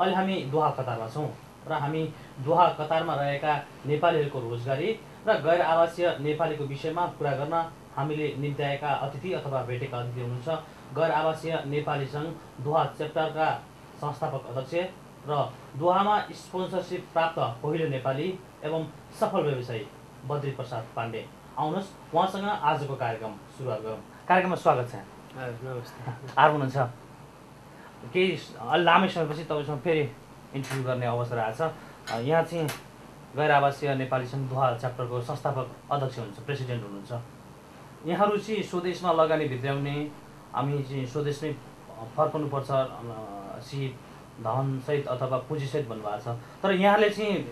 अहिले हामी दोहा कतारमा छौँ र हामी दोहा कतारमा रहेका नेपालीहरूको रोजगारी र गैर आवासीय नेपालीको विषयमा कुरा गर्न हामीले निम्ति आएका अतिथि अथवा भेटेका अतिथि हुनुहुन्छ गैर आवासीय नेपाली सङ्घ दोहा च्याप्टरका संस्थापक अध्यक्ष र दोहामा स्पोन्सरसिप प्राप्त पहिलो नेपाली एवं सफल व्यवसायी बद्री प्रसाद पाण्डे। आउनुहोस् उहाँसँग आजको कार्यक्रम सुरुवात गरौँ। कार्यक्रममा स्वागत छ। नमस्ते। आएर हुनुहुन्छ केही लामै समयपछि तपाईँसँग फेरि इन्टरभ्यू गर्ने अवसर आएछ। यहाँ चाहिँ गैर आवासीय नेपाली सङ्घ दोहा च्याप्टरको संस्थापक अध्यक्ष हुनुहुन्छ, प्रेसिडेन्ट हुनुहुन्छ। यहाँहरू चाहिँ स्वदेशमा लगानी भित्र्याउने, हामी चाहिँ स्वदेशमै फर्कनुपर्छ सिप धनसहित अथवा पुँजीसहित भन्नुभएको छ, तर यहाँले चाहिँ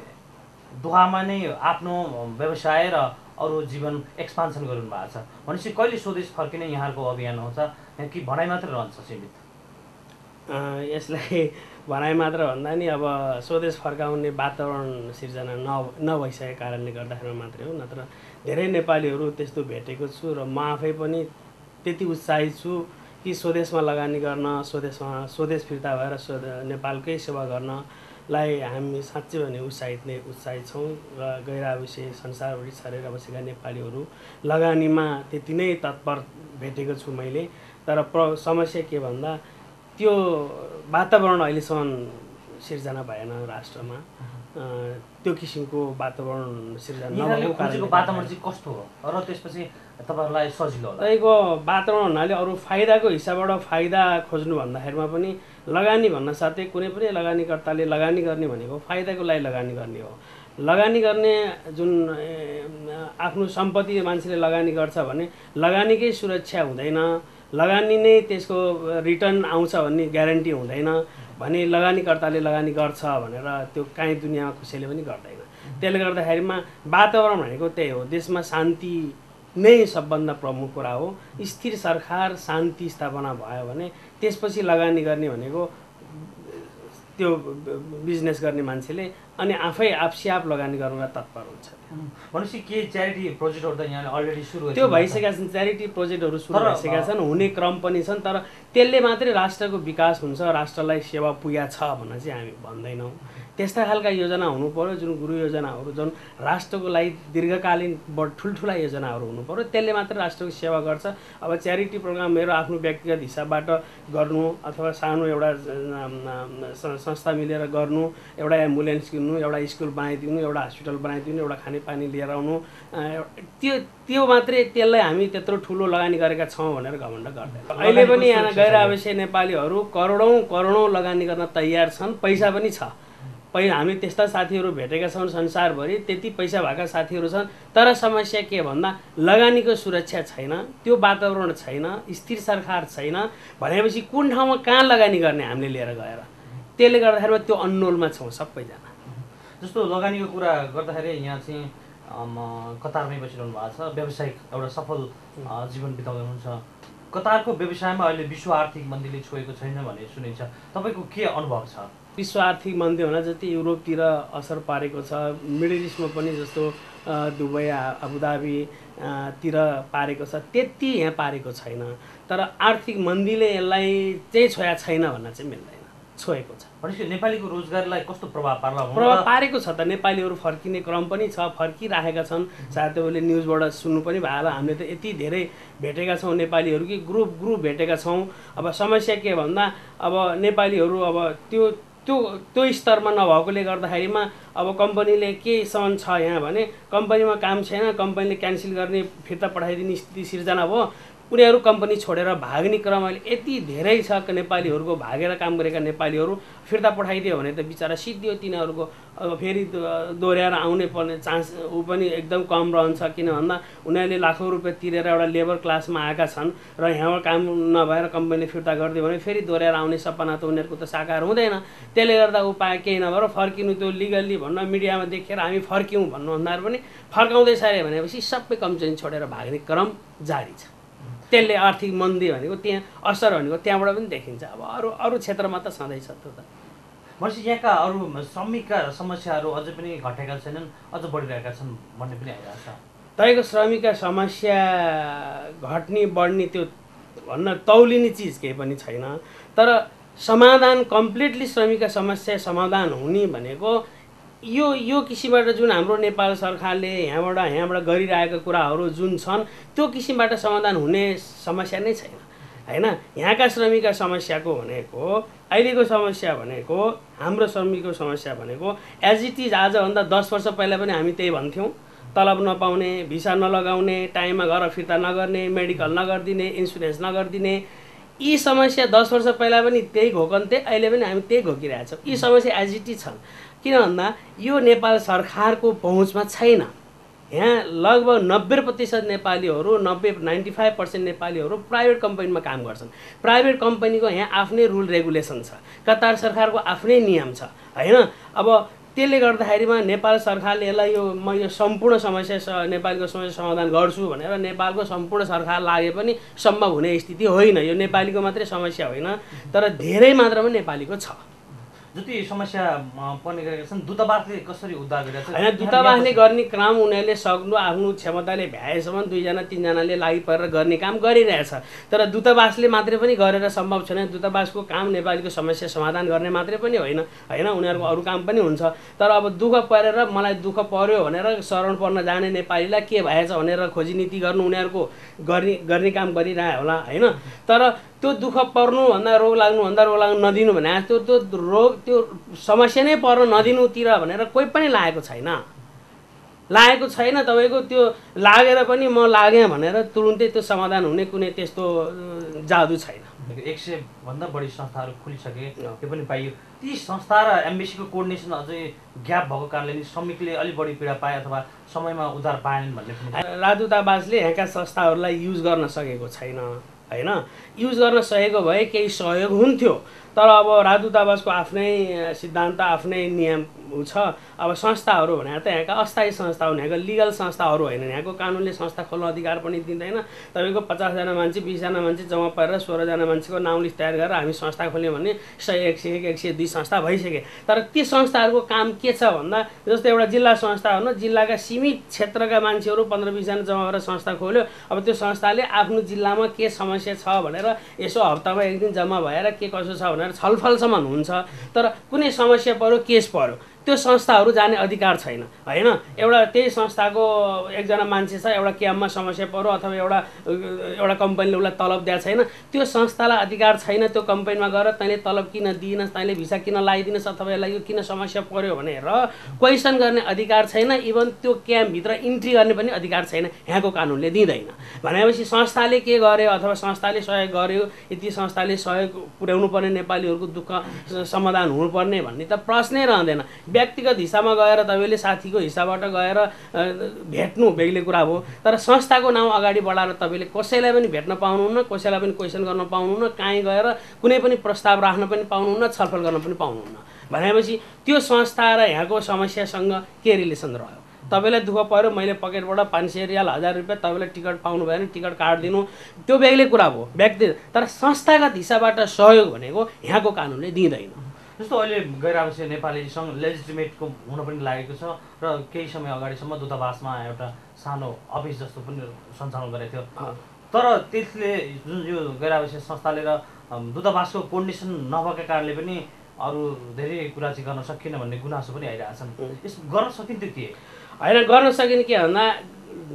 दोहामा नै आफ्नो व्यवसाय र अरू जीवन एक्सपान्सन गर्नु भएको छ भनेपछि कहिले स्वदेश फर्किने यहाँहरूको अभियान आउँछ कि भनाइ मात्रै रहन्छ सीमित? यसलाई भनाइ मात्र भन्दा नि अब स्वदेश फर्काउने वातावरण सिर्जना नभइसकेको कारणले गर्दाखेरि मात्रै हो। नत्र धेरै नेपालीहरू त्यस्तो भेटेको छु र म आफै पनि त्यति उत्साहित छु कि स्वदेशमा लगानी गर्न, स्वदेश फिर्ता भएर नेपालकै सेवा गर्नलाई हामी साँच्चै भने उत्साहित छौँ र गैर आवासीय संसारभरि छरेर बसेका नेपालीहरू लगानीमा त्यति नै तत्पर भेटेको छु मैले। तर समस्या के भन्दा त्यो वातावरण अहिलेसम्म सिर्जना भएन राष्ट्रमा। त्यो किसिमको वातावरण सिर्जना नभएको कारणले वातावरण चाहिँ कस्तो हो र त्यसपछि तपाईँहरूलाई सजिलो होला? तपाईँको वातावरण हुनाले अरू फाइदाको हिसाबबाट फाइदा खोज्नु भन्दाखेरिमा पनि लगानी भन्न साथै कुनै पनि लगानीकर्ताले लगानी गर्ने भनेको फाइदाको लागि लगानी गर्ने हो। लगानी गर्ने जुन आफ्नो सम्पत्ति मान्छेले लगानी गर्छ भने लगानीकै सुरक्षा हुँदैन, लगानी नै त्यसको रिटर्न आउँछ भन्ने ग्यारेन्टी हुँदैन भने लगानीकर्ताले लगानी गर्छ भनेर त्यो काहीँ दुनियाँमा कसैले पनि गर्दैन। त्यसले गर्दाखेरिमा वातावरण भनेको त्यही हो। देशमा शान्ति नै सबभन्दा प्रमुख कुरा हो। स्थिर सरकार, शान्ति स्थापना भयो भने त्यसपछि लगानी गर्ने भनेको त्यो बिजनेस गर्ने मान्छेले अनि आफै आफसिआफ लगानी गर्नलाई तत्पर हुन्छ। भनेपछि के च्यारिटी प्रोजेक्टहरू त यहाँले अलरेडी सुरु त्यो भइसकेका छन्, च्यारिटी प्रोजेक्टहरू सुरु भइसकेका छन्, हुने क्रम पनि छन्। तर त्यसले मात्रै राष्ट्रको विकास हुन्छ, राष्ट्रलाई सेवा पुग्या छ भनेर चाहिँ हामी भन्दैनौँ। त्यस्ता खालका योजना हुनु पर्यो, जुन गुरु योजनाहरू, जुन राष्ट्रको लागि दीर्घकालीन ठुल्ठुला योजनाहरू हुनु पर्यो, त्यसले मात्रै राष्ट्रको सेवा गर्छ। अब च्यारिटी प्रोग्राम मेरो आफ्नो व्यक्तिगत हिसाबबाट गर्नु अथवा सानो एउटा संस्था मिलेर गर्नु, एउटा एम्बुलेन्स किन्नु, एउटा स्कुल बनाइदिनु, एउटा हस्पिटल बनाइदिनु, एउटा खानेपानी लिएर आउनु, त्यो मात्रै त्यसलाई हामी त्यत्रो ठुलो लगानी गरेका छौँ भनेर घमण्ड गर्दैन। अहिले पनि यहाँ गैर आवासीय नेपालीहरू करोडौँ लगानी गर्न तयार छन्, पैसा पनि छ। हामी त्यस्ता साथीहरू भेटेका छौँ संसारभरि, त्यति पैसा भएका साथीहरू छन्। तर समस्या के भन्दा लगानीको सुरक्षा छैन, त्यो वातावरण छैन, स्थिर सरकार छैन भनेपछि कुन ठाउँमा कहाँ लगानी गर्ने हामीले लिएर गएर, त्यसले गर्दाखेरि त्यो अन्नोलमा छौँ सबैजना। जस्तो लगानीको कुरा गर्दाखेरि यहाँ चाहिँ कतारमै बसिरहनु भएको छ, व्यावसायिक एउटा सफल जीवन बिताउँदै हुनुहुन्छ। कतारको व्यवसायमा अहिले विश्व आर्थिक मन्दीले छोएको छैन भन्ने सुनिन्छ, तपाईँको के अनुभव छ? विश्व आर्थिक मन्दी हुन जति युरोपतिर असर पारेको छ, मिडल इस्टमा पनि जस्तो दुबई, अबुधाबी तिर पारेको छ, त्यति यहाँ पारेको छैन। तर आर्थिक मन्दीले यसलाई चाहिँ छोया छैन भन्न चाहिँ मिल्दैन, छोएको छ। भनेपछि नेपालीको रोजगारीलाई कस्तो प्रभाव पार्ला? प्रभाव पारेको छ त। नेपालीहरू फर्किने क्रम पनि छ, फर्किराखेका छन्। सायद तपाईँले न्युजबाट सुन्नु पनि भयो होला, हामीले त यति धेरै भेटेका छौँ नेपालीहरू कि ग्रुप भेटेका छौँ। अब समस्या के भन्दा अब नेपालीहरू अब त्यो स्तरमा नभएकोले गर्दाखेरिमा अब कम्पनीले केसम्म छ यहाँ भने कम्पनीमा काम छैन, कम्पनीले क्यान्सल गर्ने, फिर्ता पठाइदिने स्थिति सिर्जना भयो। उनीहरू कम्पनी छोडेर भाग्ने क्रम अहिले यति धेरै छ। नेपालीहरूको भागेर काम गरेका नेपालीहरू फिर्ता पठाइदियो भने त बिचरा सिद्धियो, तिनीहरूको अब फेरि दोहोऱ्याएर आउने पर्ने चान्स पनि एकदम कम रहन्छ। किन भन्दा उनीहरूले लाखौँ रुपियाँ तिरेर एउटा लेबर क्लासमा आएका छन् र यहाँ काम नभएर कम्पनीले फिर्ता गरिदियो भने फेरि दोहोऱ्याएर आउने सपना त उनीहरूको त साकार हुँदैन। त्यसले गर्दा उपाय केही नभएर फर्किनु, त्यो लिगल्ली भन्न मिडियामा देखेर हामी फर्क्यौँ भन्नुभन्दा पनि फर्काउँदैछ अरे भनेपछि सबै कम्पनी छोडेर भाग्ने क्रम जारी छ। त्यसले आर्थिक मन्दी भनेको त्यहाँ असर भनेको त्यहाँबाट पनि देखिन्छ। अब अरू क्षेत्रमा त सधैँ छ त्यो त। भनेपछि यहाँका अरू श्रमिकका समस्याहरू अझै पनि घटेका छैनन्, अझ बढिरहेका छन् भन्ने पनि आइरहेको छ। तपाईँको श्रमिकका समस्या घट्ने बढ्ने त्यो भन्न तौलिने चिज केही पनि छैन। तर समाधान कम्प्लिटली श्रमिकका समस्या समाधान हुने भनेको यो किसिमबाट जुन हाम्रो नेपाल सरकारले यहाँबाट गरिरहेका कुराहरू जुन छन् त्यो किसिमबाट समाधान हुने समस्या नै छैन हैन। यहाँका श्रमिकका समस्याको भनेको अहिलेको समस्या भनेको हाम्रो श्रमिकको समस्या भनेको एज इट इज आजभन्दा 10 वर्ष पहिला पनि हामी त्यही भन्थ्यौँ। तलब नपाउने, भिसा नलगाउने, टाइममा घर फिर्ता नगर्ने, मेडिकल नगरिदिने, इन्सुरेन्स नगरिदिने, यी समस्या 10 वर्ष पहिला पनि त्यही घोकन्थे, अहिले पनि हामी त्यही घोकिरहेछौँ। यी समस्या एज इट इज छन्। किन भन्दा यो नेपाल सरकारको पहुँचमा छैन। यहाँ लगभग 90% नेपालीहरू 95% नेपालीहरू प्राइभेट कम्पनीमा काम गर्छन्। प्राइभेट कम्पनीको यहाँ आफ्नै रुल रेगुलेसन छ, कतार सरकारको आफ्नै नियम छ हैन। अब त्यसले गर्दाखेरिमा नेपाल सरकारले यसलाई म यो सम्पूर्ण समस्या नेपालको समस्या समाधान गर्छु भनेर नेपालको सम्पूर्ण सरकार लागे पनि सम्भव हुने स्थिति होइन। यो नेपालीको मात्रै समस्या होइन, तर धेरै मात्रामा नेपालीको छ। जति समस्या पर्ने गरेका छन् दूतावासले कसरी उद्धार गरिरहेछ हैन। दूतावासले गर्ने काम उनीहरूले सक्नु आफ्नो क्षमताले भ्याएसम्म 2 जना 3 जनाले लागि परेर गर्ने काम गरिरहेछ। तर दूतावासले मात्रै पनि गरेर सम्भव छैन। दूतावासको काम नेपालीको समस्या समाधान गर्ने मात्रै पनि होइन हैन, उनीहरूको अरू काम पनि हुन्छ। तर अब दुःख परेर मलाई दुःख पर्यो भनेर शरण पर्न जाने नेपालीलाई के भएछ भनेर खोजी नीति गर्नु उनीहरूको गर्ने काम गरिरहे होला हैन। तर त्यो दुःख पर्नुभन्दा रोग लाग्नुभन्दा रोग लाग्नु नदिनु भने त्यो रोग त्यो समस्या नै पर्न नदिनुतिर भनेर कोही पनि लागेको छैन। तपाईँको त्यो लागेर पनि म लागेँ भनेर तुरुन्तै त्यो समाधान हुने कुनै त्यस्तो जादु छैन। 100 भन्दा बढी संस्थाहरू खुलिसके, त्यो पनि पाइयो। ती संस्था र एम्बेसीको कोर्डिनेसन अझै ग्याप भएको कारणले नि श्रमिकले अलि बढी पीडा पाए अथवा समयमा उद्धार पाएनन् भन्ने पनि राजदूतावासले यहाँका संस्थाहरूलाई युज गर्न सकेको छैन हैन। युज गर्न सकेको भए केही सहयोग हुन्थ्यो। तर अब राजदूतावासको आफ्नै सिद्धान्त, आफ्नै नियम छ। अब संस्थाहरू भने त यहाँका अस्थायी संस्था हुन्, यहाँको लिगल संस्थाहरू होइन। यहाँको कानुनले संस्था खोल्न अधिकार पनि दिँदैन। तपाईँको 50 जना मान्छे 20 जना मान्छे जम्मा पारेर 16 जना मान्छेको नाउँ लिस्ट तयार गरेर हामी संस्था खोल्यौँ भने 100, 101, 102 संस्था भइसके। तर ती संस्थाहरूको काम के छ भन्दा जस्तै एउटा जिल्ला संस्था हो, जिल्लाका सीमित क्षेत्रका मान्छेहरू 15-20 जना जम्मा गरेर संस्था खोल्यो। अब त्यो संस्थाले आफ्नो जिल्लामा के समस्या छ भनेर यसो हप्तामा एक दिन जम्मा भएर के कसो छ भनेर छलफलसम्म हुन्छ। तर कुनै समस्या पर्यो, केस पर्यो, त्यो संस्थाहरू जाने अधिकार छैन हैन। एउटा त्यही संस्थाको एकजना मान्छे छ, एउटा क्याम्पमा समस्या पर्यो अथवा एउटा कम्पनीले उसलाई तलब दिएको छैन, त्यो संस्थालाई अधिकार छैन त्यो कम्पनीमा गएर तैँले तलब किन दिइनस्, तैँले भिसा किन लगाइदिनस् अथवा यसलाई यो किन समस्या पर्यो भनेर क्वेसन गर्ने अधिकार छैन। इभन त्यो क्याम्पभित्र इन्ट्री गर्ने पनि अधिकार छैन, यहाँको कानुनले दिँदैन। भनेपछि संस्थाले के गर्यो अथवा संस्थाले सहयोग गर्यो, यति संस्थाले सहयोग पुर्याउनु पर्ने, नेपालीहरूको दुःख समाधान हुनुपर्ने भन्ने त प्रश्नै रहँदैन। व्यक्तिगत हिसाबमा गएर तपाईँले साथीको हिसाबबाट गएर भेट्नु बेग्लै कुरा हो। तर संस्थाको नाउँ अगाडि बढाएर तपाईँले कसैलाई पनि भेट्न पाउनुहुन्न, कसैलाई पनि क्वेसन गर्न पाउनुहुन्न, कहीँ गएर कुनै पनि प्रस्ताव राख्न पनि पाउनुहुन्न, छलफल गर्न पनि पाउनुहुन्न। भनेपछि त्यो संस्था र यहाँको समस्यासँग के रिलेसन रह्यो? तपाईँलाई दुःख पर्यो, मैले पकेटबाट 500 रियाल 1000 रुपियाँ तपाईँलाई टिकट पाउनु भयो भने टिकट काटिदिनु, त्यो बेग्लै कुरा हो व्यक्ति। तर संस्थागत हिसाबबाट सहयोग भनेको यहाँको कानुनले दिँदैन। जस्तो अहिले गैर आवासीय नेपाली सङ्घ लेजिटिमेटको हुन पनि लागेको छ र केही समय अगाडिसम्म दूतावासमा एउटा सानो अफिस जस्तो पनि सञ्चालन गरेको थियो। तर त्यसले जुन यो गैर आवासीय संस्थाले र दूतावासको कोर्डिनेसन नभएका कारणले पनि अरू धेरै कुरा चाहिँ गर्न सकिएन भन्ने गुनासो पनि आइरहेछन्। यस गर्न सकिन्थ्यो के होइन? गर्न सकिने के भन्दा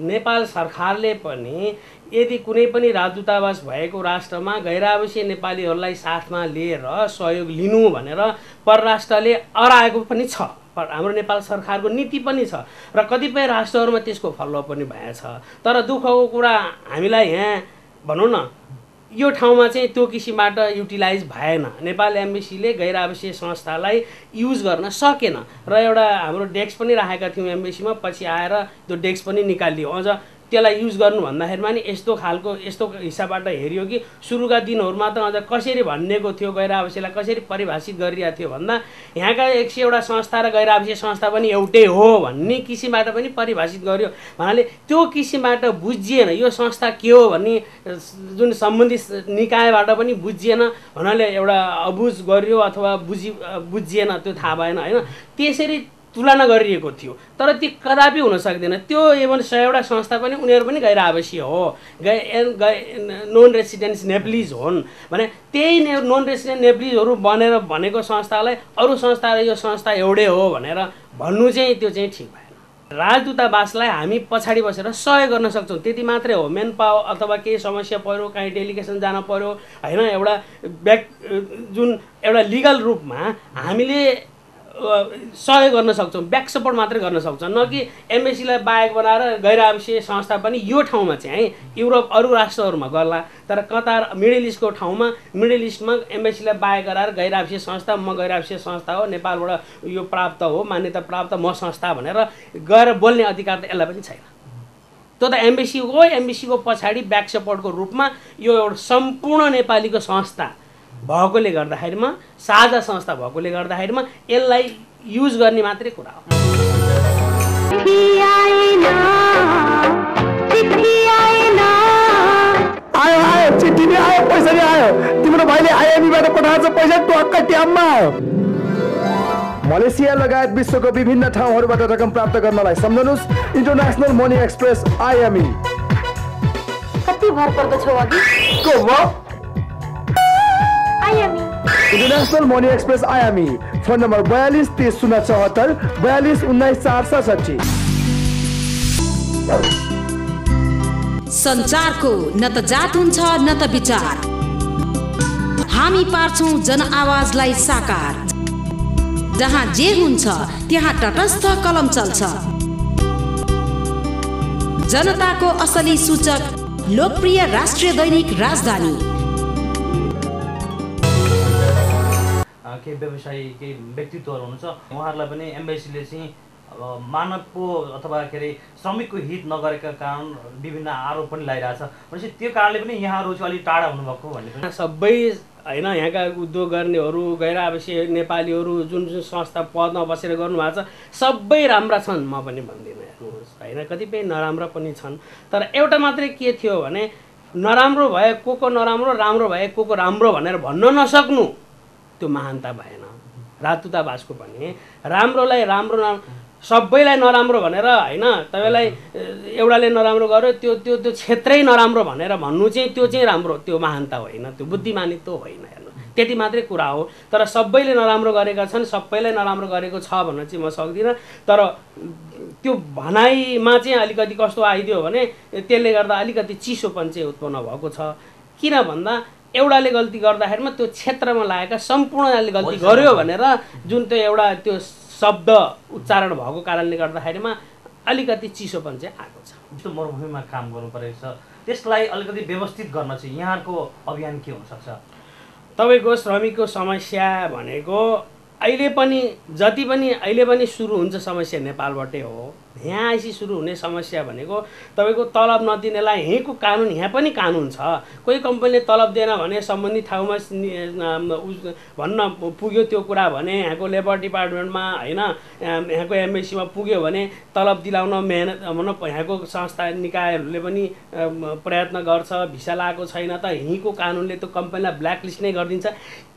नेपाल सरकारले पनि यदि कुनै पनि राजदूतावास भएको राष्ट्रमा गैर आवासीय नेपालीहरूलाई साथमा लिएर सहयोग लिनु भनेर परराष्ट्रले अराएको पनि छ। हाम्रो नेपाल सरकारको नीति पनि छ र कतिपय राष्ट्रहरूमा त्यसको फलो पनि भएछ। तर दुःखको कुरा हामीलाई यहाँ भनौँ न यो ठाउँमा चाहिँ त्यो किसिमबाट युटिलाइज भएन। नेपाल एम्बेसीले गैर आवासीय संस्थालाई युज गर्न सकेन र एउटा हाम्रो डेस्क पनि राखेका थियौँ एम्बेसीमा, पछि आएर त्यो डेस्क पनि निकालियो। अझ त्यसलाई युज गर्नु भन्दाखेरिमा नि यस्तो हिसाबबाट हेरियो कि सुरुका दिनहरूमा त अझ कसरी भनिएको थियो, गैर आवासीयलाई कसरी परिभाषित गरिरहेको थियो भन्दा यहाँका 100 संस्था र गैर आवासीय संस्था पनि एउटै हो भन्ने किसिमबाट पनि परिभाषित गर्यो। भन्नाले त्यो किसिमबाट बुझिएन यो संस्था के हो भन्ने जुन सम्बन्धित निकायबाट पनि बुझिएन। भन्नाले एउटा अबुझ गर्यो अथवा बुझिएन, त्यो थाहा भएन हैन। त्यसरी तुलना गरिएको थियो। तर त्यो कदापि हुन सक्दैन। त्यो इभन 100वटा संस्था पनि उनीहरू पनि गैर आवासीय हो, नन रेसिडेन्स नेप्लिज हुन् भने त्यही नन रेसिडेन्ट नेप्लिजहरू बनेर भनेको संस्थालाई अरू संस्थाले यो संस्था एउटै हो भनेर भन्नु चाहिँ त्यो चाहिँ ठिक भएन। राजदूतावासलाई हामी पछाडि बसेर सहयोग गर्न सक्छौँ, त्यति मात्रै हो। मेन पावर अथवा केही समस्या पर्यो, कहीँ डेलिगेसन जान पर्यो होइन, जुन एउटा लिगल रूपमा हामीले सहयोग गर्न सक्छौँ, ब्याक सपोर्ट मात्रै गर्न सक्छौँ। न कि एमबेसीलाई बाहेक बनाएर गैर आवासीय संस्था पनि यो ठाउँमा चाहिँ युरोप अरू राष्ट्रहरूमा गर्ला, तर कतार मिडल इस्टको ठाउँमा मिडल इस्टमा एमबेसीलाई बाहेक गराएर गैर आवासीय संस्था, म गैर आवासीय संस्था हो, नेपालबाट यो प्राप्त हो, मान्यता प्राप्त म संस्था भनेर गएर बोल्ने अधिकार त यसलाई पनि छैन। त्यो त एमबेसीको पछाडि ब्याक सपोर्टको रूपमा यो एउटा सम्पूर्ण नेपालीको संस्था भएकोले गर्दाखेरिमा, साझा संस्था भएकोले गर्दाखेरिमा यसलाई युज गर्ने मात्रै कुरा हो। आयो चिठी नि आयो, पैसा नि आयो, तिम्रो भाइले आइएमईबाट पठाएको छ पैसा टक्क ट्याममा। मलेसिया लगायत विश्वको विभिन्न ठाउँहरूबाट रकम प्राप्त गर्नलाई सम्झनुस् इन्टरनेसनल मनी एक्सप्रेस IME। कति भर पर्दछ अघि को हो IME international money express IME, phone number 42 30 074 42 19 467। सञ्चारको न त जात हुन्छ न त विचार, हामी पार्छौं जन आवाजलाई साकार। जहाँ जे हुन्छ त्यहाँ तटस्थ कलम चल्छ, जनताको असली सूचक लोकप्रिय राष्ट्रिय दैनिक राजधानी। केही व्यवसायी केही व्यक्तित्वहरू हुनुहुन्छ, उहाँहरूलाई पनि एम्बेसीले चाहिँ मानवको अथवा के अरे श्रमिकको हित नगरेका कारण विभिन्न आरोप पनि लगाइरहेछ। भनेपछि त्यो कारणले पनि यहाँहरू चाहिँ अलिक टाढा हुनुभएको भन्ने पनि सबै होइन, यहाँका उद्योग गर्नेहरू गैर आवासीय नेपालीहरू जुन जुन संस्था पदमा बसेर गर्नुभएको छ सबै राम्रा छन्, म पनि भन्दिनँ हेर्नुहोस् होइन, कतिपय नराम्रा पनि छन्। तर एउटा मात्रै के थियो भने नराम्रो भए को नराम्रो, राम्रो भए को राम्रो भनेर भन्न नसक्नु, त्यो महानता भएन। राजदूतावासको पनि राम्रोलाई राम्रो सबैलाई नराम्रो भनेर होइन, तपाईँलाई एउटाले नराम्रो गर्यो त्यो त्यो त्यो क्षेत्रै नराम्रो भनेर भन्नु चाहिँ त्यो चाहिँ राम्रो, त्यो महानता होइन, त्यो बुद्धिमानित्व होइन। हेर्नु त्यति मात्रै कुरा हो। तर सबैले नराम्रो गरेका छन्, सबैलाई नराम्रो गरेको छ भन्न चाहिँ म सक्दिनँ। तर त्यो भनाइमा चाहिँ अलिकति कस्तो आइदियो भने त्यसले गर्दा अलिकति चिसोपन चाहिँ उत्पन्न भएको छ। किन भन्दा एउटाले गल्ती गर्दाखेरिमा त्यो क्षेत्रमा लागेका सम्पूर्णले गल्ती गर्यो भनेर जुन त्यो एउटा त्यो शब्द उच्चारण भएको कारणले गर्दाखेरिमा अलिकति चिसोपन चाहिँ आएको छ। जस्तो मरुभूमिमा काम गर्नु परेको छ, त्यसलाई अलिकति व्यवस्थित गर्न चाहिँ यहाँको अभियान के हुनसक्छ? तपाईँको श्रमिकको समस्या भनेको अहिले पनि सुरु हुन्छ समस्या नेपालबाटै हो। यहाँ आएपछि सुरु हुने समस्या भनेको तपाईँको तलब नदिनेलाई यहीँको कानुन, यहाँ पनि कानुन छ। कोही कम्पनीले तलब दिएन भने सम्बन्धित ठाउँमा भन्न पुग्यो त्यो कुरा भने यहाँको लेबर डिपार्टमेन्टमा होइन, यहाँको एमबेसीमा पुग्यो भने तलब दिलाउन मेहनत भनौँ यहाँको संस्था निकायहरूले पनि प्रयत्न गर्छ। भिसा लगाएको छैन त यहीँको कानुनले त्यो कम्पनीलाई ब्ल्याकलिस्ट नै गरिदिन्छ।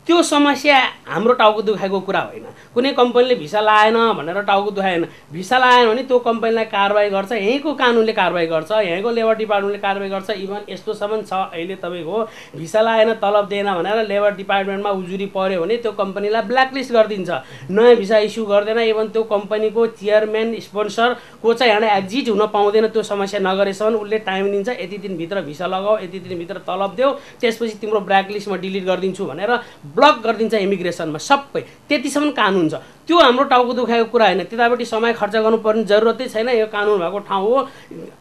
त्यो समस्या हाम्रो टाउको दुखाएको कुरा होइन। कुनै कम्पनीले भिसा लाएन भनेर टाउको दुखाएन, भिसा लाएन भने त्यो कम्पनीलाई कारबाही गर्छ, यहीँको कानुनले कारबाही गर्छ, यहीँको लेबर डिपार्टमेन्टले कारबाही गर्छ। इभन यस्तोसम्म छ अहिले तपाईँको भिसा लाएन तलब दिएन भनेर लेबर डिपार्टमेन्टमा उजुरी पर्यो भने त्यो कम्पनीलाई ब्ल्याकलिस्ट गरिदिन्छ, नयाँ भिसा इस्यु गर्दैन। इभन त्यो कम्पनीको चेयरम्यान स्पोन्सर को चाहिँ यहाँ एक्जिट हुन पाउँदैन। त्यो समस्या नगरेसम्म उसले टाइम दिन्छ, यति दिनभित्र भिसा लगाऊ, यति दिनभित्र तलब देऊ, त्यसपछि तिम्रो ब्ल्याकलिस्टमा डिलिट गरिदिन्छु भनेर ब्लक गरिदिन्छ इमिग्रेसनमा सबै। त्यतिसम्म कानुन छ। त्यो हाम्रो टाउको दुखाएको कुरा होइन। त्यतापट्टि समय खर्च गर्नुपर्ने जरुरतै छैन। यो कानुन भएको ठाउँ हो।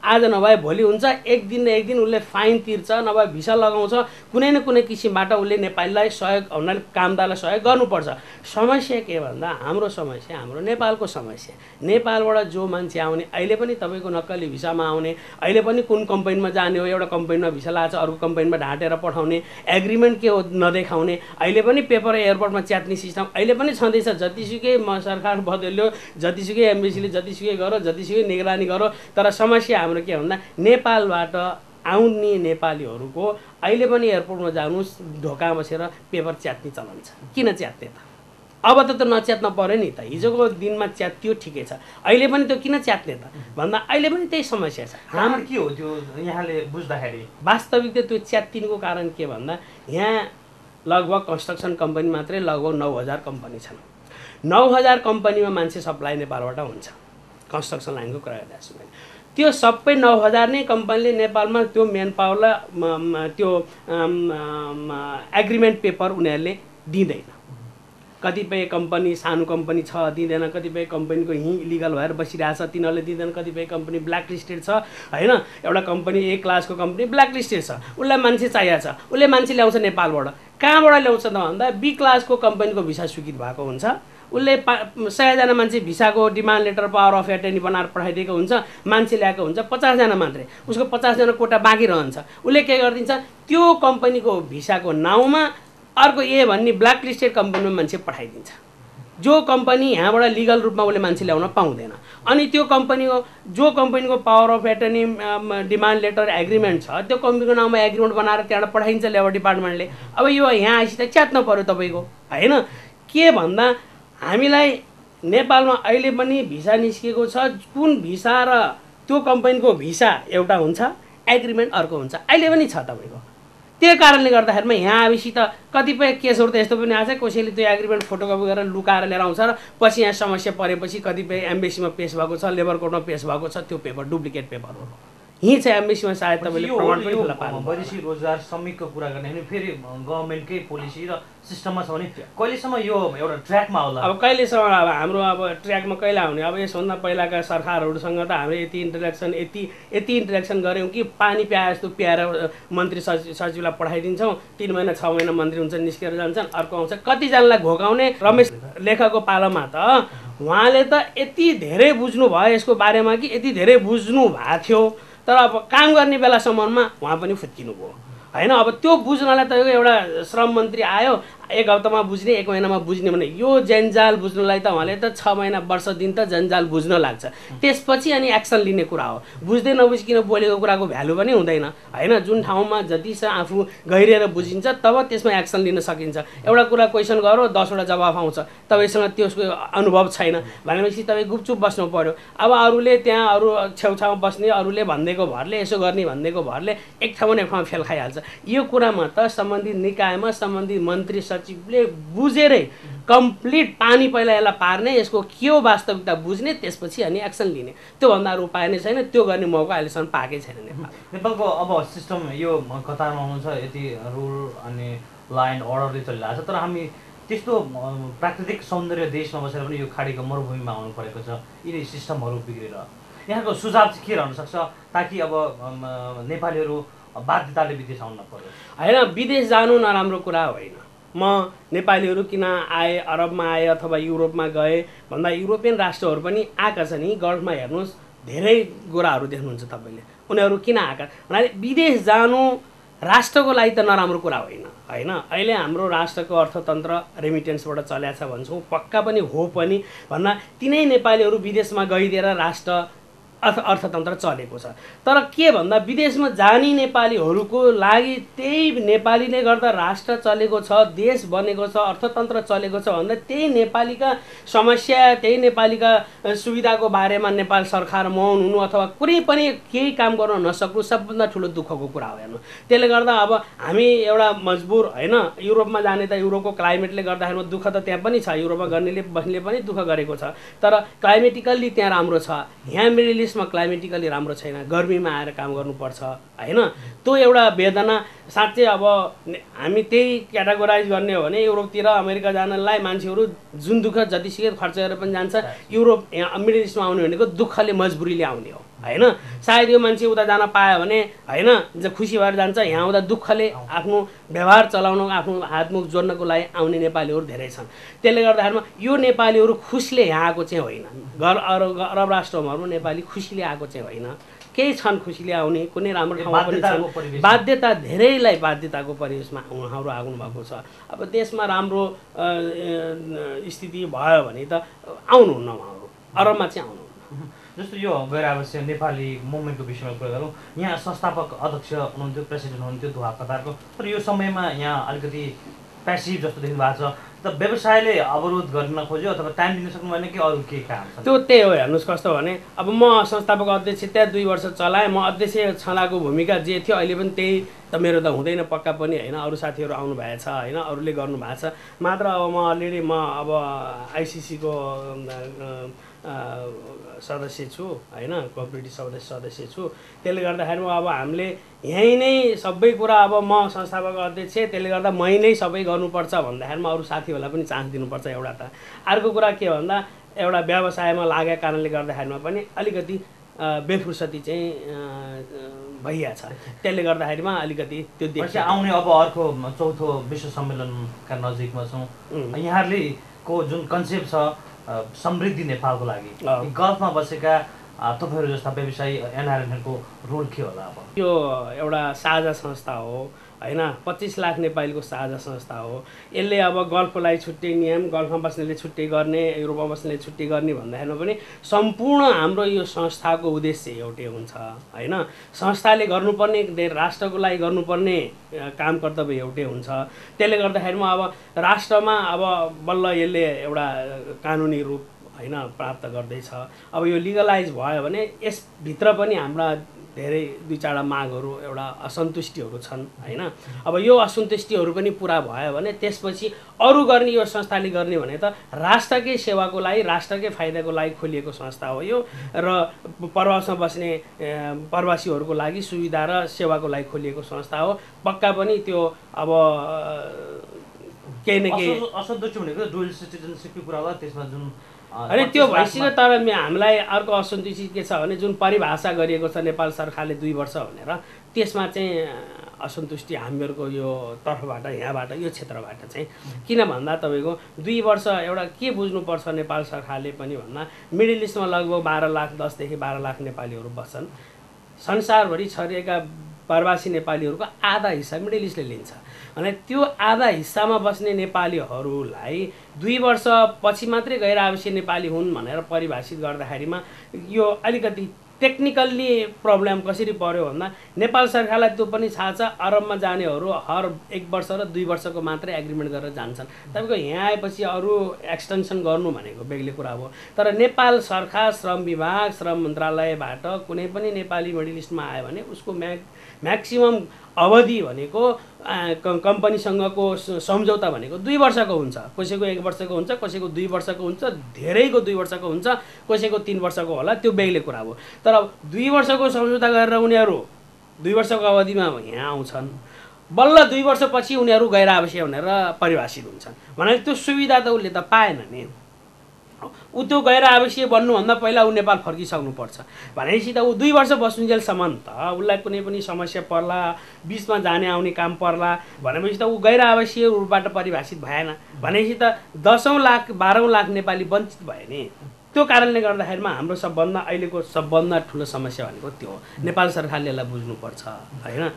आज नभए भोलि हुन्छ, एक दिन न एक दिन उसले फाइन तिर्छ, नभए भिसा लगाउँछ। कुनै न कुनै किसिमबाट उसले नेपालीलाई सहयोग हुनाले कामदारलाई सहयोग गर्नुपर्छ। समस्या के भन्दा हाम्रो समस्या, हाम्रो नेपालको समस्या, नेपालबाट जो मान्छे आउने, अहिले पनि तपाईँको नक्कली भिसामा आउने, अहिले पनि कुन कम्पनीमा जाने हो, एउटा कम्पनीमा भिसा लान्छ अर्को कम्पनीमा ढाँटेर पठाउने, एग्रिमेन्ट के हो नदेखाउने, अहिले पनि पेपर एयरपोर्टमा च्यात्ने सिस्टम अहिले पनि छँदैछ। जतिसुकै सरकार बदल्यो, जतिसुकै एमबेसीले जतिसुकै गरो, जतिसुकै निगरानी गरो, तर समस्या हाम्रो के भन्दा नेपालबाट आउने नेपालीहरूको अहिले पनि एयरपोर्टमा जानुहोस् ढोका बसेर पेपर च्यात्ने चलन छ। किन च्यात्ने त? अब त नच्यात्न पर्यो नि त। हिजोको दिनमा च्यात्यो ठिकै छ, अहिले पनि त्यो किन च्यात्ने त भन्दा अहिले पनि त्यही समस्या छ। कारण के हो त्यो यहाँले बुझ्दाखेरि? वास्तविक त्यो च्यात्तिनुको कारण के भन्दा यहाँ लगभग कन्स्ट्रक्सन कम्पनी मात्रै लगभग 9000 कम्पनी छन्। 9000 कम्पनीमा मान्छे सप्लाई नेपालबाट हुन्छ। कन्स्ट्रक्सन लाइनको कुरा गरिरहेको छु मैले। त्यो सबै 9000 नै कम्पनीले नेपालमा त्यो मेन पावरलाई त्यो एग्रिमेन्ट पेपर उनीहरूले दिँदैन। कतिपय कम्पनी सानो कम्पनी छ दिँदैन, कतिपय कम्पनीको यहीँ इलिगल भएर बसिरहेछ तिनीहरूले दिँदैन, कतिपय कम्पनी ब्ल्याक लिस्टेड छ होइन। एउटा कम्पनी ए क्लासको कम्पनी ब्ल्याक लिस्टेड छ, उसलाई मान्छे चाहिएको छ, उसले मान्छे ल्याउँछ नेपालबाट। कहाँबाट ल्याउँछ त भन्दा बी क्लासको कम्पनीको भिसा स्वीकृत भएको हुन्छ, उसले 100 जना मान्छे भिसाको demand letter power of attorney बनाएर पठाइदिएको हुन्छ, मान्छे ल्याएको हुन्छ 50 जना मात्रै, उसको 50 जना कोटा बाँकी रहन्छ। उसले के गरिदिन्छ त्यो कम्पनीको भिसाको नाउँमा अर्को ए भन्ने ब्ल्याक लिस्टेड कम्पनीमा मान्छे पठाइदिन्छ, जो कम्पनी यहाँबाट लिगल रूपमा उसले मान्छे ल्याउन पाउँदैन। अनि त्यो कम्पनीको जो कम्पनीको power of attorney demand letter agreement छ त्यो कम्पनीको नाउँमा एग्रिमेन्ट बनाएर त्यहाँबाट पठाइन्छ लेबर डिपार्टमेन्टले। अब यो यहाँ आएपछि त च्यात्न पर्यो तपाईँको होइन। के भन्दा हामीलाई नेपालमा अहिले पनि भिसा निस्किएको छ, कुन भिसा र त्यो कम्पनीको भिसा एउटा हुन्छ, एग्रिमेन्ट अर्को हुन्छ, अहिले पनि छ तपाईँको। त्यो कारणले गर्दाखेरिमा यहाँ आएपछि त कतिपय केसहरू त यस्तो पनि आएको छ, कसैले त्यो एग्रिमेन्ट फोटोकपी गरेर लुकाएर लिएर आउँछ र पछि यहाँ समस्या परेपछि कतिपय एम्बेसीमा पेश भएको छ, लेबर कोर्टमा पेश भएको छ, त्यो पेपर डुप्लिकेट पेपर हो। यहीँ चाहिँ एम्बेसीमा सायद तपाईँले प्रमाण पनि खुला पार्नु। वैदेशिक रोजगार श्रमिकको कुरा गर्ने भने फेरि गभर्मेन्टकै पोलिसी र सिस्टममा छ भने कहिलेसम्म यो एउटा ट्र्याकमा होला? अब कहिलेसम्म अब हाम्रो अब ट्र्याकमा कहिले आउने? अब यसभन्दा पहिलाका सरकारहरूसँग त हामीले यति इन्टरेक्सन गऱ्यौँ कि पानी प्याए जस्तो प्याएर मन्त्री सचिवलाई पठाइदिन्छौँ, 3 महिना 6 महिना मन्त्री हुन्छन् निस्केर जान्छन्, अर्को आउँछ। कतिजनालाई घोकाउने रमेश लेखकको पालोमा त उहाँले त यति धेरै बुझ्नु भयो यसको बारेमा कि यति धेरै बुझ्नु भएको थियो, तर अब काम गर्ने बेलासम्ममा उहाँ पनि फुत्किनु भयो होइन। अब त्यो बुझ्नलाई त एउटा श्रम मन्त्री आयो, 1 हप्तामा बुझ्ने 1 महिनामा बुझ्ने भने यो जन्जाल बुझ्नलाई त उहाँले त 6 महिना वर्ष दिन त जन्जाल बुझ्न लाग्छ, त्यसपछि अनि एक्सन लिने कुरा हो। बुझ्दै नबुझिकन बोलेको कुराको भ्यालु पनि हुँदैन होइन। जुन ठाउँमा जति छ आफू गहिरिएर बुझिन्छ तब त्यसमा एक्सन लिन सकिन्छ। एउटा कुरा क्वेसन गरो 10वटा जवाफ आउँछ, तपाईँसँग त्यसको अनुभव छैन भनेपछि तपाईँ गुपचुप बस्नु पर्यो। अब अरूले त्यहाँ अरू छेउछाउ बस्ने अरूले भनिदिएको भरले यसो गर्ने भनिदिएको भरले एक ठाउँमा एक ठाउँमा फेल खाइहाल्छ। यो कुरामा त सम्बन्धित निकायमा सम्बन्धित मन्त्री सचिवले बुझेरै कम्प्लिट पानी पहिला यसलाई पार्ने, यसको के हो वास्तविकता बुझ्ने, त्यसपछि अनि एक्सन लिने, त्योभन्दा अरू उपाय नै छैन। त्यो गर्ने मौका अहिलेसम्म पाएकै छैन नेपालको। अब सिस्टम यो कतारमा हुनुहुन्छ, यति रुल अनि ल एन्ड अर्डरले चलिरहेको छ, तर हामी त्यस्तो प्राकृतिक सौन्दर्य देशमा बसेर पनि यो खाडीको मरुभूमिमा आउनु परेको छ। यिनी सिस्टमहरू बिग्रेर यहाँको सुझाव चाहिँ के रहन सक्छ ताकि अब नेपालीहरू बाध्यताले विदेश आउन नपर्यो? होइन, विदेश जानु नराम्रो कुरा होइन। म नेपालीहरू किन आए, अरबमा आए अथवा युरोपमा गए भन्दा युरोपियन राष्ट्रहरू पनि आएका छन्। यी गल्फमा हेर्नुहोस् धेरै गोराहरू देख्नुहुन्छ तपाईँले, उनीहरू किन आएका भन्नाले विदेश जानु राष्ट्रको लागि त नराम्रो कुरा होइन होइन। अहिले हाम्रो राष्ट्रको अर्थतन्त्र रेमिटेन्सबाट चलेको छ भन्छौँ, पक्का पनि हो पनि भन्दा तिनै नेपालीहरू विदेशमा गइदिएर राष्ट्र अर्थतन्त्र चलेको छ। तर के भन्दा विदेशमा जाने नेपालीहरूको लागि त्यही नेपालीले गर्दा राष्ट्र चलेको छ, देश बनेको छ, अर्थतन्त्र चलेको छ भन्दा त्यही नेपालीका समस्या त्यही नेपालीका सुविधाको बारेमा नेपाल सरकार मौन हुनु अथवा कुनै पनि केही काम गर्न नसक्नु सबभन्दा ठुलो दुःखको कुरा हो हेर्नु। त्यसले गर्दा अब हामी एउटा मजबुर होइन, युरोपमा जाने त युरोपको क्लाइमेटले गर्दाखेरि दुःख त त्यहाँ पनि छ, युरोपमा गर्नेले बस्नेले पनि दुःख गरेको छ, तर क्लाइमेटिकल्ली त्यहाँ राम्रो छ। यहाँ मिडल इस्टमा क्लाइमेटिकली राम्रो छैन, गर्मीमा आएर काम गर्नुपर्छ होइन। त्यो एउटा वेदना साँच्चै अब हामी त्यही क्याटेगोराइज गर्ने हो भने युरोपतिर अमेरिका जानलाई मान्छेहरू जुन दुःख जतिसुकै खर्च गरेर पनि जान्छ, युरोप यहाँ मिडल इस्टमा आउने भनेको दुःखले मजबुरीले आउने हो होइन। सायद यो मान्छे उता जान पायो भने होइन खुसी भएर जान्छ, यहाँ उता दुःखले आफ्नो व्यवहार चलाउन आफ्नो हातमुख जोड्नको लागि आउने नेपालीहरू धेरै छन्। त्यसले गर्दाखेरिमा यो नेपालीहरू खुसीले यहाँ आएको चाहिँ होइन, अरब राष्ट्रमा नेपाली खुसीले आएको चाहिँ होइन। केही छन् खुसीले आउने, कुनै राम्रो ठाउँमा पनि छन्, बाध्यता धेरैलाई बाध्यताको परिवेशमा उहाँहरू आउनु भएको छ। अब देशमा राम्रो स्थिति भयो भने त आउनुहुन्न उहाँहरू, अरबमा चाहिँ आउनुहुन्न। जस्तो यो गैर आवश्यक नेपाली मुभमेन्टको विषयमा कुरा गरौँ, यहाँ संस्थापक अध्यक्ष हुनुहुन्थ्यो, प्रेसिडेन्ट हुनुहुन्थ्यो दोहा कतारको, तर यो समयमा यहाँ अलिकति प्यासिभ जस्तो देख्नु भएको छ। त व्यवसायले अवरोध गर्न खोज्यो अथवा टाइम दिन सक्नु भएन कि अरू के काम छ? त्यो त्यही हो। हेर्नुहोस् कस्तो भने अब म संस्थापक अध्यक्ष त्यहाँ 2 वर्ष चलाएँ। म अध्यक्ष छँदाको भूमिका जे थियो अहिले पनि त्यही त मेरो त हुँदैन पक्का पनि होइन। अरू साथीहरू आउनु भएको छ होइन, अरूले गर्नु भएको छ। मात्र अब म अलरेडी म अब आइसिसीको सदस्य छु होइन, कोअपरेटिभ सदस्य छु। त्यसले गर्दाखेरि अब हामीले यहीँ नै सबै कुरा अब म संस्थापक अध्यक्ष, त्यसले गर्दा मै नै सबै गर्नुपर्छ भन्दाखेरिमा अरू साथीहरूलाई पनि चान्स दिनुपर्छ एउटा त। अर्को कुरा के भन्दा एउटा व्यवसायमा लागेको कारणले गर्दाखेरिमा पनि अलिकति बेफुर्सती चाहिँ भइहाल्छ। त्यसले गर्दाखेरिमा अलिकति त्यो देख्छ। आउने अब अर्को 4थो विश्व सम्मेलनका नजिकमा छौँ। यहाँहरूले को जुन कन्सेप्ट छ समृद्धि नेपालको लागि, गल्फमा बसेका तपाईँहरू जस्ता व्यवसायी एनआरएनहरूको रोल के होला? अब यो एउटा साझा संस्था हो होइन, 25 लाख नेपालीको साझा संस्था हो। यसले अब गल्फको लागि छुट्टै नियम, गल्फमा बस्नेले छुट्टै गर्ने, युरोपमा बस्नेले छुट्टै गर्ने भन्दाखेरि पनि सम्पूर्ण हाम्रो यो संस्थाको उद्देश्य एउटै हुन्छ होइन। संस्थाले गर्नुपर्ने राष्ट्रको लागि गर्नुपर्ने काम कर्तव्य एउटै हुन्छ। त्यसले गर्दाखेरिमा अब राष्ट्रमा अब बल्ल यसले एउटा कानुनी रूप होइन प्राप्त गर्दैछ। अब यो लिगलाइज भयो भने यसभित्र पनि हाम्रा धेरै 2-4 मागहरू एउटा असन्तुष्टिहरू छन् होइन। अब यो असन्तुष्टिहरू पनि पुरा भयो भने त्यसपछि अरू गर्ने यो संस्थाले गर्ने भने त राष्ट्रकै सेवाको लागि, राष्ट्रकै फाइदाको लागि खोलिएको संस्था हो यो। र प्रवासमा बस्ने प्रवासीहरूको लागि सुविधा र सेवाको लागि खोलिएको संस्था हो। पक्का पनि त्यो अब केही न केही असन्तुष्टि भनेको डुअल सिटिजनसिपको कुरा होला त्यसमा जुन अनि त्यो भइसक्यो। तर हामीलाई अर्को असन्तुष्टि के छ भने जुन परिभाषा गरिएको छ नेपाल सरकारले 2 वर्ष भनेर, त्यसमा चाहिँ असन्तुष्टि हामीहरूको यो तर्फबाट यहाँबाट यो क्षेत्रबाट चाहिँ किन भन्दा तपाईँको 2 वर्ष एउटा के बुझ्नुपर्छ नेपाल सरकारले पनि भन्दा मिडल इस्टमा लगभग 12 लाख 10 देखि 12 लाख नेपालीहरू बस्छन्। संसारभरि छरिएका प्रवासी नेपालीहरूको आधा हिस्सा मिडल इस्टले लिन्छ भने त्यो आधा हिस्सामा बस्ने नेपालीहरूलाई 2 वर्षपछि मात्रै गैर आवासीय नेपाली हुन् भनेर परिभाषित गर्दाखेरिमा यो अलिकति टेक्निकल्ली प्रब्लम कसरी पर्यो भन्दा नेपाल सरकारलाई त्यो पनि थाहा छ अरबमा जानेहरू हर 1 वर्ष र 2 वर्षको मात्रै एग्रिमेन्ट गरेर जान्छन्। तपाईँको यहाँ आएपछि अरू एक्सटेन्सन गर्नु भनेको बेग्लै कुरा हो। तर नेपाल सरकार श्रम विभाग श्रम मन्त्रालयबाट कुनै पनि नेपाली मिडल इस्टमा आयो भने उसको म्याक्सिमम अवधि भनेको कम्पनीसँगको सम्झौता भनेको 2 वर्षको हुन्छ। कसैको 1 वर्षको हुन्छ, कसैको 2 वर्षको हुन्छ, धेरैको 2 वर्षको हुन्छ, कसैको 3 वर्षको होला, त्यो बेग्लै कुरा हो। तर 2 वर्षको सम्झौता गरेर उनीहरू 2 वर्षको अवधिमा यहाँ आउँछन्, बल्ल 2 वर्षपछि उनीहरू गैर आवासीय भनेर परिभाषित हुन्छन् भने त्यो सुविधा त उसले त पाएन नि। ऊ त्यो गैर आवासीय बन्नुभन्दा पहिला ऊ नेपाल फर्किसक्नुपर्छ भनेपछि त ऊ 2 वर्ष बस्नुन्जेलसम्म त उसलाई कुनै पनि समस्या पर्ला, बिचमा जाने आउने काम पर्ला भनेपछि त ऊ गैर आवासीय रूपबाट परिभाषित भएन भनेपछि त 10औं लाख 12औं लाख नेपाली वञ्चित भयो नि। त्यो कारणले गर्दाखेरिमा हाम्रो सबभन्दा अहिलेको सबभन्दा ठुलो समस्या भनेको त्यो हो। नेपाल सरकारले यसलाई बुझ्नुपर्छ होइन।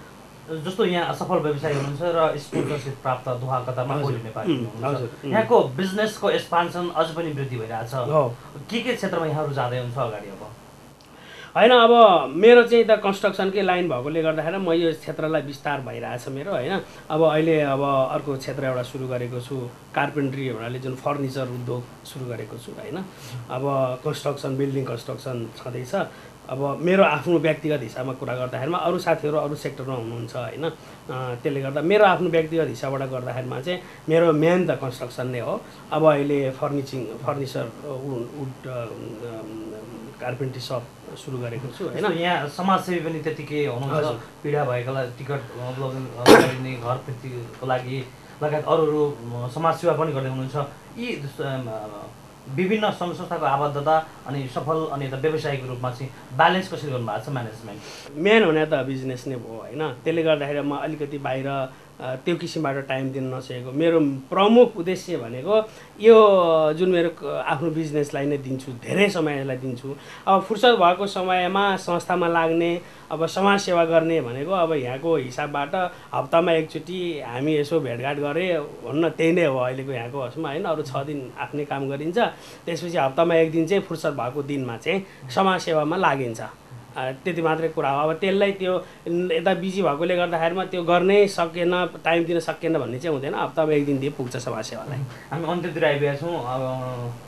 जस्तो यहाँ सफल व्यवसायी हुनुहुन्छ र स्पोन्सरसिप प्राप्त दोहा कतारमा कोही नेपाली हुनुहुन्छ, यहाँको बिजनेसको एक्सपान्सन अझ पनि वृद्धि भइरहेछ। के क्षेत्रमा यहाँहरू जाँदै हुन्छ अगाडि? अब होइन, अब मेरो चाहिँ त कन्स्ट्रक्सनकै लाइन भएकोले गर्दाखेरि म यो क्षेत्रलाई विस्तार भइरहेछ मेरो होइन। अब अहिले अब अर्को क्षेत्र एउटा सुरु गरेको छु, कार्पेन्ट्री भन्नाले जुन फर्निचर उद्योग सुरु गरेको छु होइन। अब कन्स्ट्रक्सन बिल्डिङ कन्स्ट्रक्सन छँदैछ। अब मेरो आफ्नो व्यक्तिगत हिसाबमा कुरा गर्दाखेरिमा अरू साथीहरू अरू सेक्टरमा हुनुहुन्छ होइन। त्यसले गर्दा मेरो आफ्नो व्यक्तिगत हिसाबबाट गर्दाखेरिमा चाहिँ मेरो मेन त कन्स्ट्रक्सन नै हो। अब अहिले फर्निचर वुड कार्पेन्ट्री सप सुरु गरेको छु होइन। यहाँ समाजसेवी पनि त्यतिकै हुनुहुन्छ, पीडा भएकोलाई टिकट गरिने, घर फिर्तीको लागि लगायत अरू समाजसेवा पनि गर्दै हुनुहुन्छ। यी विभिन्न संस्थाको आबद्धता अनि सफल अनि यता व्यावसायिक रूपमा चाहिँ ब्यालेन्स कसरी गर्नुभएको छ म्यानेजमेन्ट? मेन हुने त बिजनेस नै भयो होइन। त्यसले गर्दाखेरि म अलिकति बाहिर त्यो किसिमबाट टाइम दिन नसकेको। मेरो प्रमुख उद्देश्य भनेको यो जुन मेरो आफ्नो बिजनेसलाई नै दिन्छु, धेरै समय यसलाई दिन्छु। अब फुर्सद भएको समयमा संस्थामा लाग्ने, अब समाजसेवा गर्ने भनेको अब यहाँको हिसाबबाट हप्तामा एकचोटि हामी यसो भेटघाट गरे भन्न त्यही नै हो अहिलेको यहाँको उसमा होइन। अरू 6 दिन आफ्नै काम गरिन्छ, त्यसपछि हप्तामा 1 दिन चाहिँ फुर्सद भएको दिनमा चाहिँ समाजसेवामा लागिन्छ। त्यति मात्रै कुरा हो। अब त्यसलाई त्यो यता बिजी भएकोले गर्दाखेरिमा त्यो गर्नै सकेन, टाइम दिन सकेन भन्ने चाहिँ हुँदैन। हप्तामा एक दिन दिए पुग्छ समाजसेवालाई। हामी अन्त्यतिर आइपुगेका छौँ। अब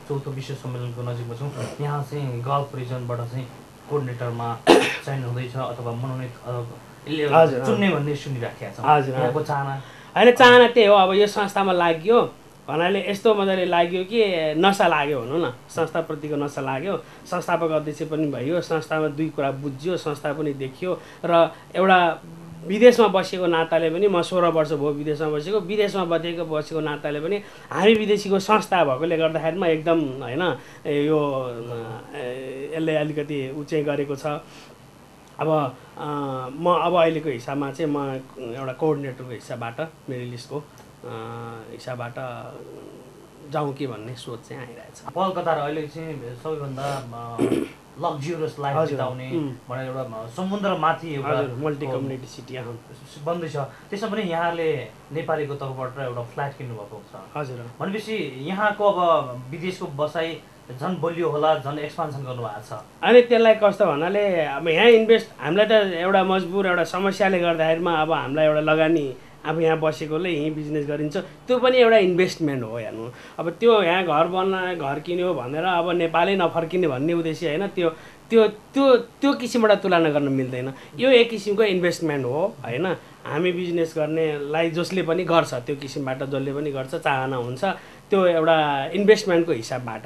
4औं विश्व सम्मेलनको नजिकमा छौँ। यहाँ चाहिँ गल्फ रिजनबाट चाहिँ कोअर्डिनेटरमा चयन हुँदैछ अथवा मनोनित चुन्ने भन्ने सुनिराखेका छौँ। हजुर, यहाँको चाहना होइन, चाहना त्यही हो। अब यो संस्थामा लाग्यो भन्नाले यस्तो मजाले लाग्यो कि नसा लाग्यो भनौँ न, संस्थाप्रतिको नसा लाग्यो। संस्थापक अध्यक्ष पनि भइयो, संस्थामा दुई कुरा बुझ्यो, संस्था पनि देखियो र एउटा विदेशमा बसेको नाताले पनि, म 16 वर्ष भयो विदेशमा बसेको, विदेशमा बसेको नाताले पनि हामी विदेशीको संस्था भएकोले गर्दाखेरिमा एकदम होइन यो यसले अलिकति उचाइ गरेको छ। अब म अब अहिलेको हिसाबमा चाहिँ म एउटा कोअर्डिनेटरको हिसाबबाट मिडल इस्टको हिसाबबाट जाउँ कि भन्ने सोच चाहिँ आइरहेछ। पहल कतार अहिले चाहिँ सबैभन्दा लग्जरियस लाइफ बिताउने भनेर एउटा समुद्रमाथि एउटा मल्टी कम्युनिटी सिटी बन्दैछ। त्यसमा पनि यहाँले नेपालीको तर्फबाट एउटा फ्ल्याट किन्नुभएको छ। हजुर, भनेपछि यहाँको अब विदेशको बसाइ झन् बलियो होला, झन् एक्सपान्सन गर्नुभएको छ। अनि त्यसलाई कस्तो भन्नाले अब यहाँ इन्भेस्ट हामीलाई त एउटा मजबुर एउटा समस्याले गर्दाखेरिमा अब हामीलाई एउटा लगानी अब यहाँ बसेकोले यहीँ बिजनेस गरिन्छ, त्यो पनि एउटा इन्भेस्टमेन्ट हो हेर्नु। अब त्यो यहाँ घर किन्यो भनेर अब नेपालै नफर्किने भन्ने उद्देश्य होइन। त्यो त्यो त्यो त्यो किसिमबाट तुलना गर्न मिल्दैन। यो एक किसिमको इन्भेस्टमेन्ट हो होइन। हामी बिजनेस गर्नेलाई जसले पनि गर्छ त्यो किसिमबाट जसले पनि गर्छ, चाहना हुन्छ त्यो एउटा इन्भेस्टमेन्टको हिसाबबाट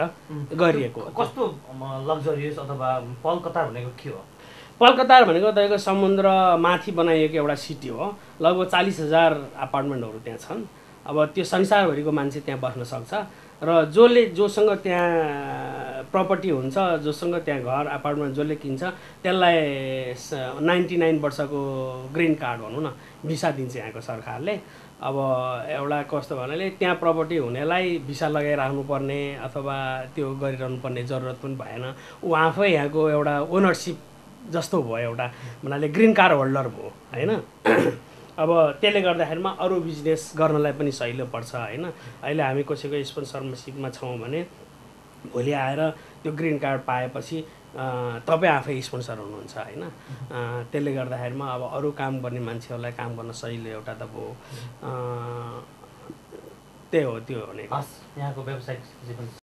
गरिएको हो। कस्तो लग्जरियस अथवा पहल कतार भनेको के हो? पहल कतार भनेको तपाईँको समुद्र माथि बनाइएको एउटा सिटी हो। लगभग 40,000 अपार्टमेन्टहरू त्यहाँ छन्। अब त्यो संसारभरिको मान्छे त्यहाँ बस्न सक्छ र जोसँग त्यहाँ प्रपर्टी हुन्छ, जोसँग त्यहाँ घर अपार्टमेन्ट जसले किन्छ त्यसलाई 99 वर्षको ग्रिन कार्ड भनौँ न भिसा दिन्छ यहाँको सरकारले। अब एउटा कस्तो भन्नाले त्यहाँ प्रपर्टी हुनेलाई भिसा लगाइराख्नु पर्ने अथवा त्यो गरिरहनु पर्ने जरुरत पनि भएन। ऊ आफै यहाँको एउटा ओनरसिप जस्तो भयो, एउटा भन्नाले ग्रिन कार्ड होल्डर भयो होइन। अब त्यसले गर्दाखेरिमा अरू बिजनेस गर्नलाई पनि सहिलो पर्छ होइन। अहिले हामी कसैको स्पोन्सरसिपमा छौँ भने भोलि आएर त्यो ग्रिन कार्ड पाएपछि तपाईँ आफै स्पोन्सर हुनुहुन्छ होइन। त्यसले गर्दाखेरिमा अब अरू काम गर्ने मान्छेहरूलाई काम गर्न सहिलो एउटा त भयो। त्यही हो त्यो भनेको। यहाँको व्यावसायिक जीवन